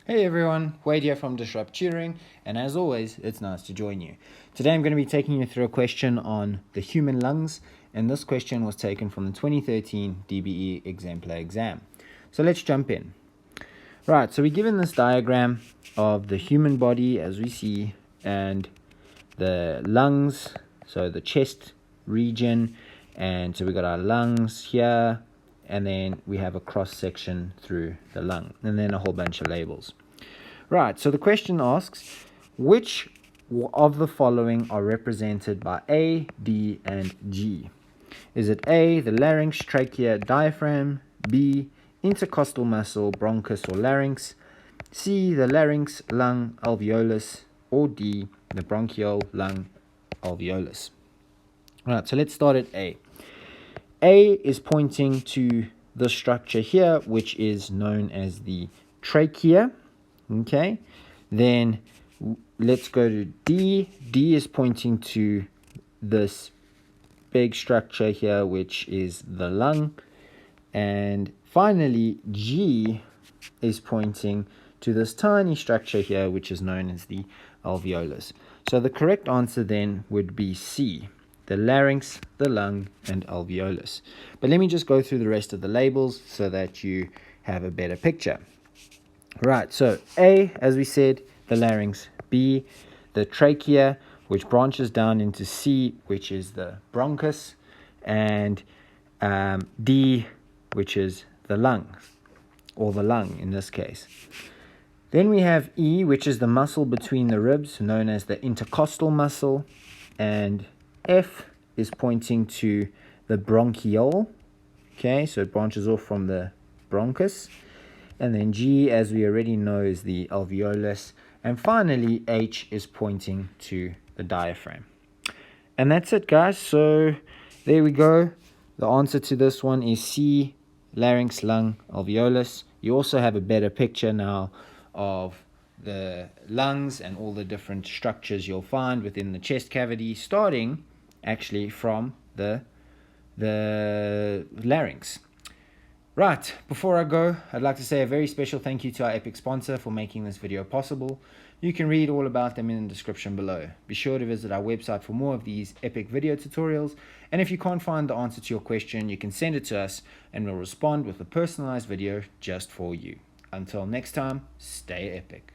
Hey everyone, Wade here from Disrupt Tutoring, and as always, it's nice to join you. Today I'm going to be taking you through a question on the human lungs, and this question was taken from the 2013 DBE Exemplar exam. So let's jump in. Right, so we're given this diagram of the human body as we see, and the lungs, so the chest region, and so we got our lungs here, and then we have a cross section through the lung, and then a whole bunch of labels. Right, so the question asks, which of the following are represented by A, D, and G? Is it A, the larynx, trachea, diaphragm, B, intercostal muscle, bronchus or larynx, C, the larynx, lung, alveolus, or D, the bronchial, lung, alveolus? Right, so let's start at A. A is pointing to the structure here, which is known as the trachea. Okay, then let's go to D. D is pointing to this big structure here, which is the lung. And finally, G is pointing to this tiny structure here, which is known as the alveolus. So the correct answer then would be C, the larynx, the lung, and alveolus. But let me just go through the rest of the labels so that you have a better picture. Right, so A, as we said, the larynx. B, the trachea, which branches down into C, which is the bronchus. And D, which is the lungs, or the lung in this case. Then we have E, which is the muscle between the ribs, known as the intercostal muscle. And F is pointing to the bronchiole. Okay, so it branches off from the bronchus. And then G, as we already know, is the alveolus. And finally, H is pointing to the diaphragm. And that's it, guys. So there we go. The answer to this one is C, larynx, lung, alveolus. You also have a better picture now of the lungs and all the different structures you'll find within the chest cavity, starting actually from the larynx. Right, before I go, I'd like to say a very special thank you to our epic sponsor for making this video possible. You can read all about them in the description below. Be sure to visit our website for more of these epic video tutorials. And if you can't find the answer to your question, you can send it to us and we'll respond with a personalized video just for you. Until next time, stay epic.